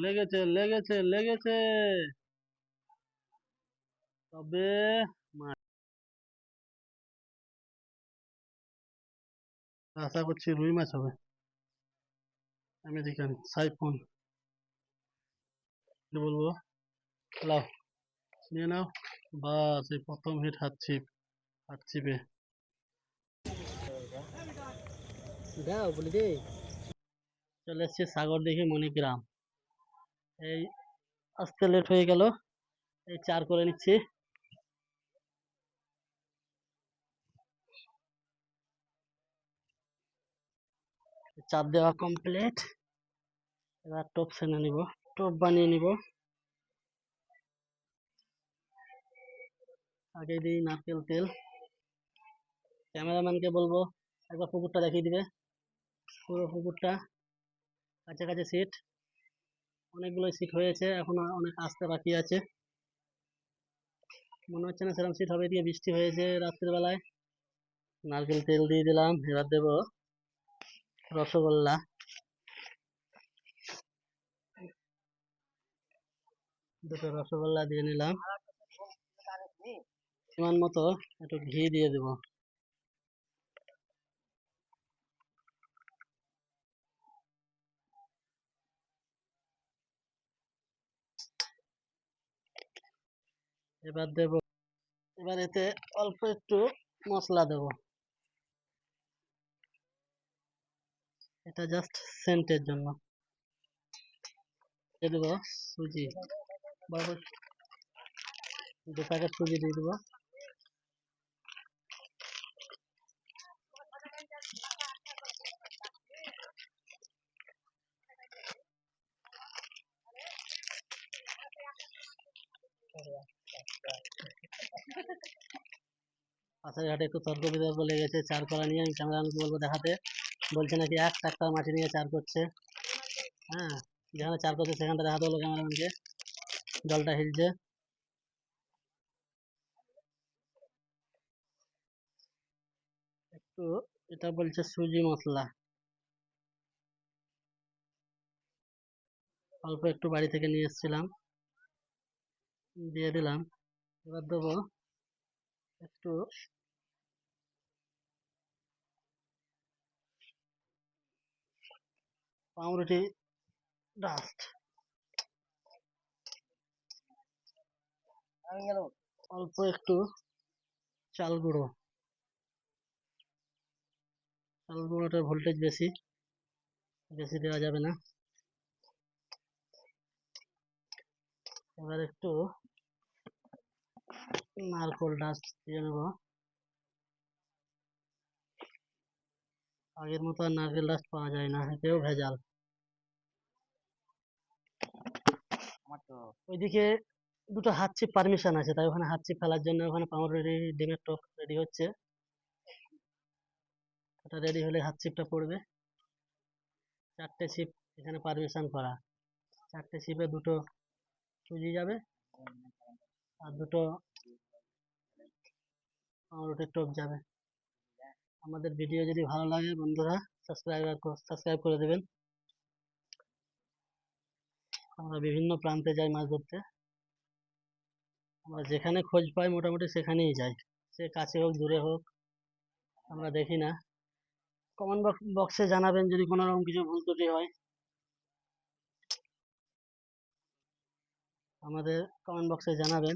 লেগেছে লেগেছে লেগেছে। তবে আশা করছি রুই মাছ হবে। আমেরিকান সাইফন বলবো। লাও, নিয়ে নাও। বাস, এই প্রথম হিট হাত ছিপ, হাত ছিপে। দাও বলি দে। চলে এসছি সাগর দেখি মণিগ্রাম। এই আসতে লেট হয়ে গেল, এই চার করে নিচ্ছি। চার দেওয়া কমপ্লিট। এবার টোপ সেনে নিব, টোপ বানিয়ে নিব। আগে দিই নারকেল তেল। ক্যামেরাম্যানকে বলবো একবার পুকুরটা দেখিয়ে দিবে। পুরো পুকুরটা কাছাকাছি সিট, অনেকগুলো সিট হয়েছে, এখনো অনেক আসতে বাকি আছে। মনে হচ্ছে না সেরকম সিট হবে, দিয়ে বৃষ্টি হয়েছে রাত্রের বেলায়। নারকেল তেল দিয়ে দিলাম, এবার দেবো রসগোল্লা। দুটো রসগোল্লা দিয়ে নিলাম। পরিমাণ মতো একটু ঘি দিয়ে দেব। এবার দেব, এবার এতে অল্প একটু মশলা দেব, এটা জাস্ট সেন্টের জন্য। দিয়ে দেবো সুজি, দু প্যাকেট সুজি দিয়ে দেবো। পাশের ঘাটে একটু তর্ক বিতর্ক লেগেছে চার করা নিয়ে। আমি ক্যামেরাম্যানকে বলবো দেখাতে, বলছে নাকি 1 টাকা মাটি নিয়ে চার করছে। হ্যাঁ, যেখানে চার করছে সেখানটা দেখাতে হলো ক্যামেরাম্যানকে। জলটা হিলছে। একটু, এটা বলছে সুজি মশলা, অল্প একটু বাড়ি থেকে নিয়ে এসেছিলাম, দিয়ে দিলাম। এবার দেবো একটু পাউরুটি ডাস্ট, অল্প একটু চাল গুঁড়ো। চাল গুঁড়োটার ভোল্টেজ বেশি, বেশি দেওয়া যাবে না। এবার একটু নারকোল ডাস্ট দিয়ে নেবো। আগের মতো আর নারকেল ডাস্ট পাওয়া যায় না, এতেও ভেজাল। ওইদিকে দুটো হাত চিপ পারমিশন আছে, তাই ওখানে হাত চিপ ফেলার জন্য ওখানে পাউরুটি ডিমের টক রেডি হচ্ছে। ওটা রেডি হলে হাত চিপটা পড়বে। 4টে চিপ এখানে পারমিশন করা। 4টে চিপে দুটো সুজি যাবে আর দুটো পাউরুটির টক যাবে। আমাদের ভিডিও যদি ভালো লাগে বন্ধুরা সাবস্ক্রাইব করে দেবেন। আমরা বিভিন্ন প্রান্তে যাই মাছ ধরতে, আমরা যেখানে খোঁজ পাই মোটামুটি সেখানেই যাই, সে কাছে হোক দূরে হোক, আমরা দেখি না। কমেন্ট বক্সে জানাবেন যদি কোনো রকম কিছু ভুল ত্রুটি হয়। আমাদের কমেন্ট বক্সে জানাবেন,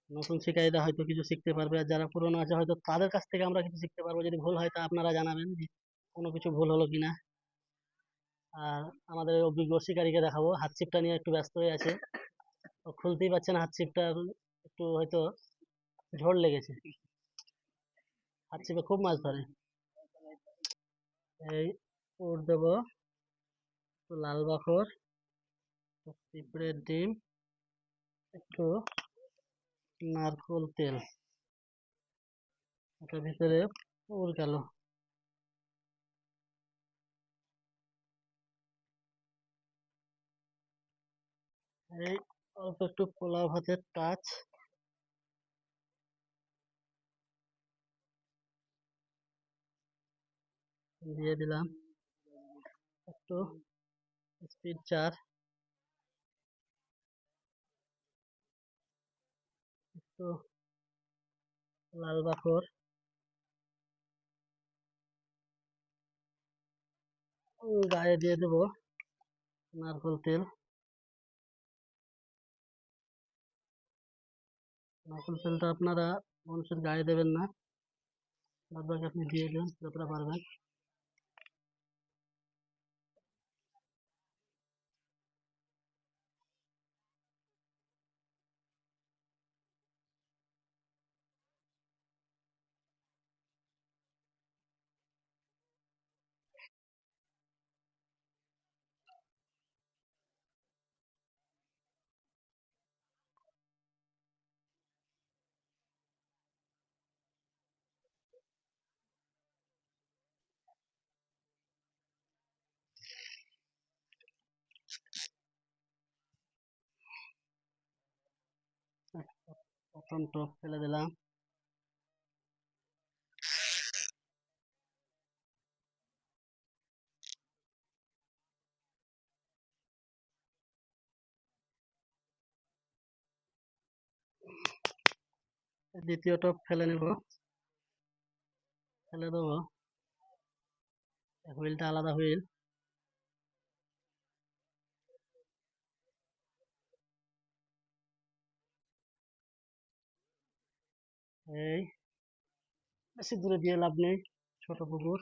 নতুন শিকারীরা হয়তো কিছু শিখতে পারবে, আর যারা পুরনো আছে হয়তো তাদের কাছ থেকে আমরা কিছু শিখতে পারবো। যদি ভুল হয় তা আপনারা জানাবেন যে কোনো কিছু ভুল হলো কিনা। আর আমাদের অভিজ্ঞ শিকারীকে দেখাবো, হাত ছিপটা নিয়ে একটু ব্যস্ত হয়ে আছে, ও খুলতেই পারছে না হাত ছিপটা, একটু হয়তো ঝড় লেগেছে। হাত ছিপে খুব মাছ ধরে। এই পুর দেবো একটু লাল বাখর, পিঁপড়ের ডিম, একটু নারকোল তেল, এটার ভিতরে পুর গেল। এই অল্প একটু পোলাও ভাতের টাচ দিয়ে দিলাম। একটু স্পিড 4, একটু লাল বাকর, গায়ে দিয়ে দেবো নারকেল তেল। নারকেল তেলটা আপনারা মানুষের গায়ে দেবেন না, বাদ বাকি আপনি দিয়ে দেন যতটা পারবেন। প্রথম টক ফেলে দিলাম, দ্বিতীয় টক ফেলে নেব, ফেলে দেবো হুইলটা আলাদা হুইল। এই বেশি দূরে দিয়ে লাভ নেই, ছোট পুকুর।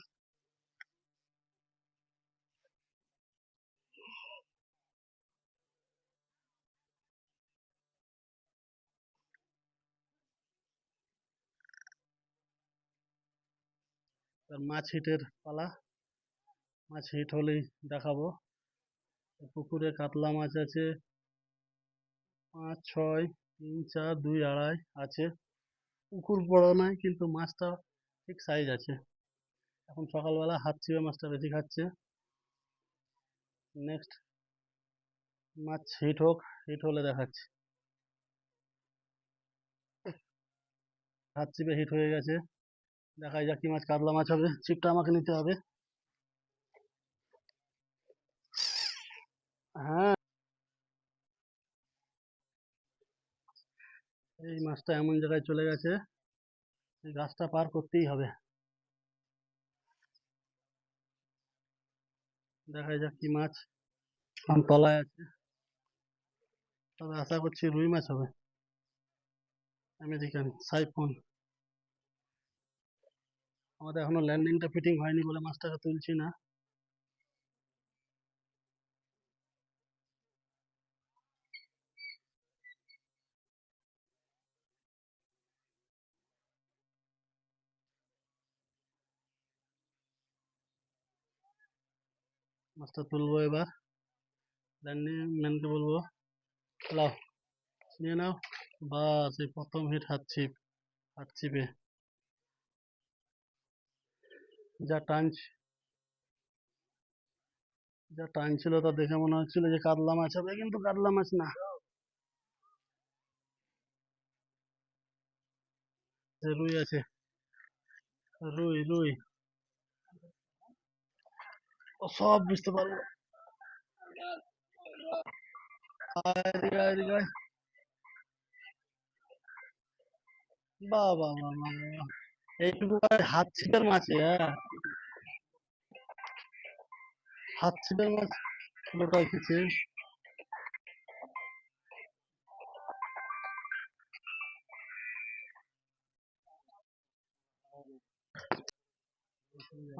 মাছ হিটের পালা, মাছ হিট হলেই দেখাবো। পুকুরে কাতলা মাছ আছে 5, 6, 3, 4, 2, 2.5 আছে। পুকুর বড় নয় কিন্তু মাছটা ঠিক সাইজ আছে। এখন সকালবেলা হাত ছিপে মাছটা বেশি খাচ্ছে। নেক্সট মাছ হিট হোক, হিট হলে দেখাচ্ছি। হাত ছিপে হিট হয়ে গেছে, দেখাই যাক কি মাছ। কাতলা মাছ হবে, ছিপটা আমাকে নিতে হবে। হ্যাঁ, এই মাছটা এমন জায়গায় চলে গেছে, এই গাছটা পার করতেই হবে। দেখাই যাক কি মাছ। এখন তলায় আছে, তবে আশা করছি রুই মাছ হবে, আমেরিকান সাইফন। আমাদের এখনো ল্যান্ডিংটা ফিটিং হয়নি বলে মাছটাকে তুলছি না। মাছটা তুলবো এবার, ল্যান্ডিং ম্যানকে বলবো লাও নিয়ে নাও। বাস, এই প্রথম হিট হাত ছিপ, হাত ছিপে যা টান, যা টান ছিল তা দেখে মনে হচ্ছিল যে কাতলা মাছ হবে, কিন্তু কাতলা মাছ না, রুই আছে। রুই রুই, ও সব বুঝতে পারবো। এদিকে আয়, এদিকে আয়। বাহ বাহ বাহ বাহ বাহ। এইটুকু হাত ছিপের মাছ, হ্যাঁ, হাত ছিপের মাছ লোটাই খেছে।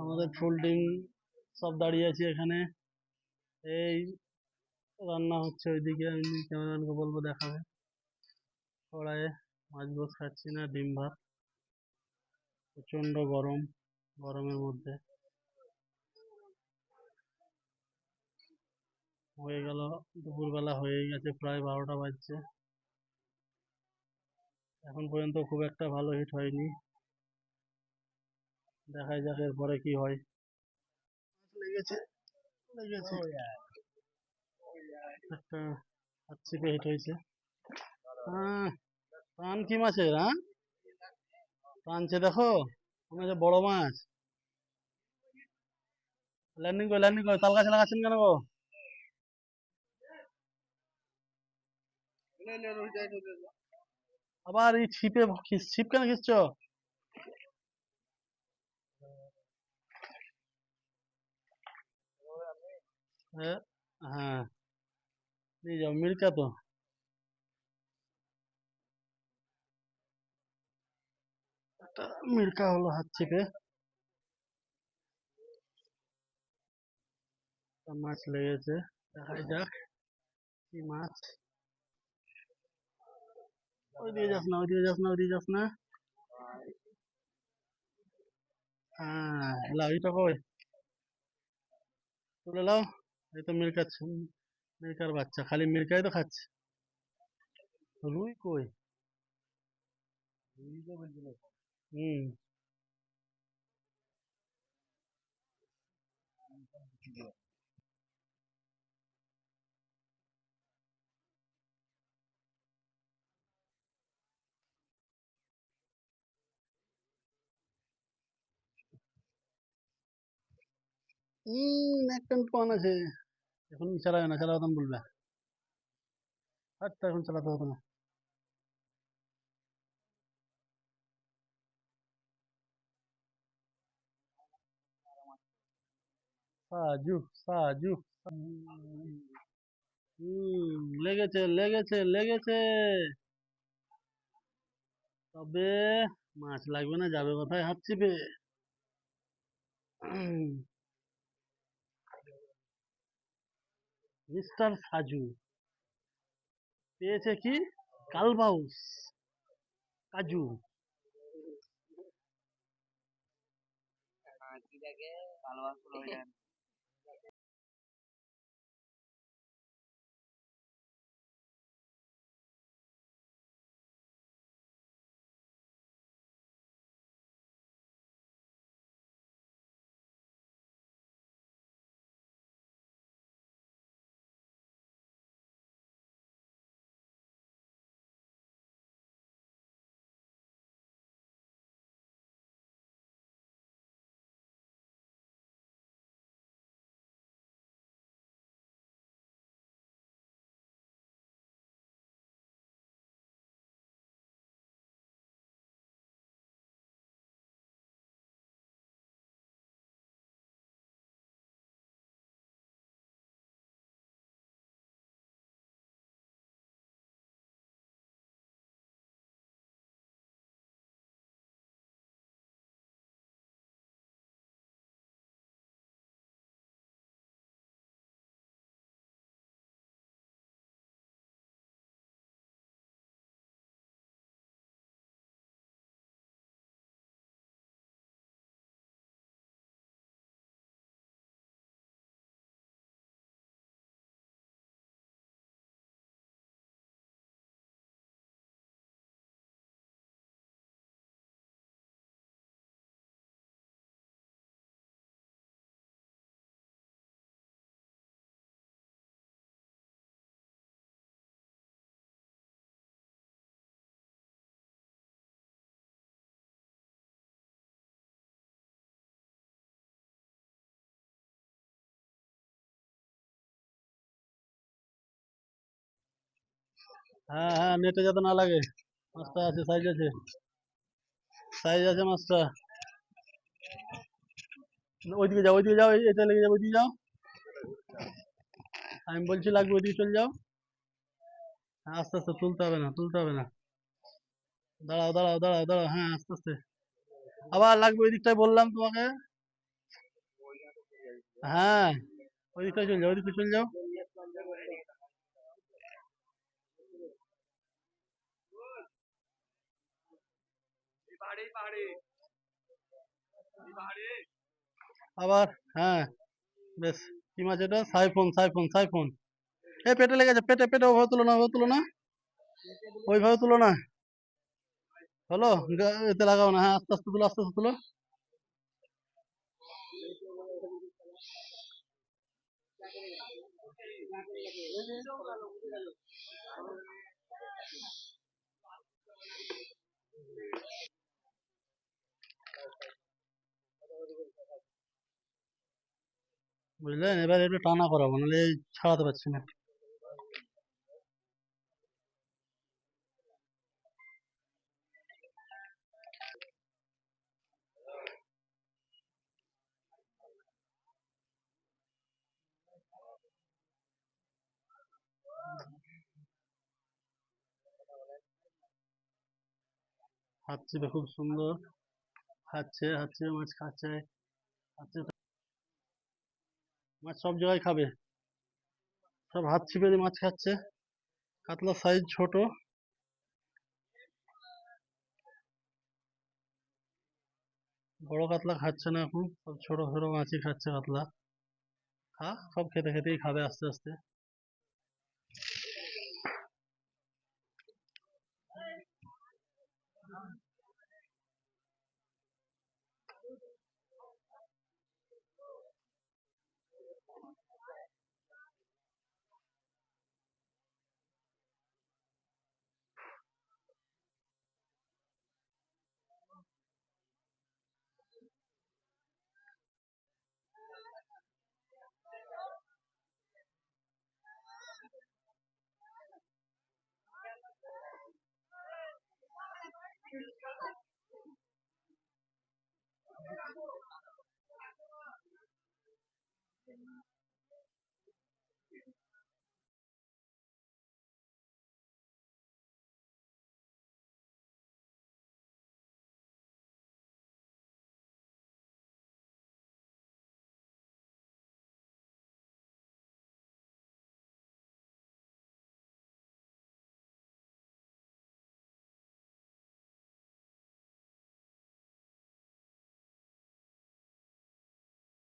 আমাদের ফোল্ডিং সব দাঁড়িয়ে আছে এখানে, এই রান্না হচ্ছে ওইদিকে। আমি ক্যামেরাম্যানকে বলবো দেখাবে। কড়াইয়ে মাছ গোস খাচ্ছি না, ডিম ভাত। প্রচন্ড গরম, গরমের মধ্যে হয়ে গেল দুপুরবেলা, হয়ে গেছে প্রায় 12টা বাজছে। এখন পর্যন্ত খুব একটা ভালো হিট হয়নি, দেখাই যাক এরপরে কি হয়। লেগেছে, লেগেছে একটা, হাত ছিপে হিট হয়েছে। হ্যাঁ, প্রাণ কি মাছের, হ্যাঁ টানছে দেখো, মনে হচ্ছে বড় মাছ। ল্যান্ডিং করে, ল্যান্ডিং করে, তাল গাছে লাগাচ্ছেন কেন গো? আবার এই ছিপে ছিপ কেন খিচ্ছ? হ্যাঁ, হ্যাঁ, নিয়ে যাও মির্কা তো। একটা মির্কা হলো হাত ছিপে। একটা মাছ লেগেছে, দেখা যাক কি মাছ। ওইদিকে যাস না, ওইদিকে যাস না, ওইদিকে যাস না। হ্যাঁ, লাও এটা কই, তুলে লাও। এই তো মির্কা, মির্কার বাচ্চা, খালি মির্কাই তো খাচ্ছে। রুই কই? হুম। একটা পন আছে। এখন চালাবে না, চালাতাম বলবে। আর তো এখন চালাতে হবে না। সাজু, সাজু। লেগেছে, লেগেছে, লেগেছে। তবে মাছ লাগবে না, যাবে কোথায় হাত চিপে? মিস্টার সাজু পেয়েছে কি? কালবাউস, কাজু। হ্যাঁ, হ্যাঁ, নেটে যাতে না লাগে। মাছটা আছে, সাইজ আছে, সাইজ আছে মাছটা। ওইদিকে যাও, ওইদিকে যাও, এটা লেগে যাবে, ওইদিকে যাও। আমি বলছি লাগবে, ওইদিকে চলে যাও। হ্যাঁ, আস্তে আস্তে, তুলতে হবে না, তুলতে হবে না। দাঁড়াও, দাঁড়াও, দাঁড়াও, দাঁড়াও, হ্যাঁ, আস্তে আস্তে। আবার লাগবে, ওই দিকটাই বললাম তোমাকে। হ্যাঁ, ওই দিকটাই চলে যাও, ওই দিকটা চলে যাও। আবার, হ্যাঁ, বেশ। কি মাছ এটা? Siphon, siphon, siphon. এ পেটে লেগেছে, পেটে, পেটে। ওভাবে তুলো না, ওভাবে তুলো না, ওইভাবে তুলো না। হলো, এতে লাগাও না। হ্যাঁ, আস্তে আস্তে তুলো, আস্তে আস্তে তুলো। বুঝলেন? এবার একটু টানা করাবো, নাহলে ছাড়াতে পারছি না। হাত চিপে খুব সুন্দর খাচ্ছে, হাত চিপে মাছ খাচ্ছে, খাচ্ছে। মাছ সব জায়গায় খাবে, সব হাত চিপে দিয়ে মাছ খাচ্ছে। কাতলা সাইজ ছোট, বড় কাতলা খাচ্ছে না এখন, সব ছোট ছোট মাছই খাচ্ছে কাতলা। খা, সব খেতে খেতেই খাবে আস্তে আস্তে।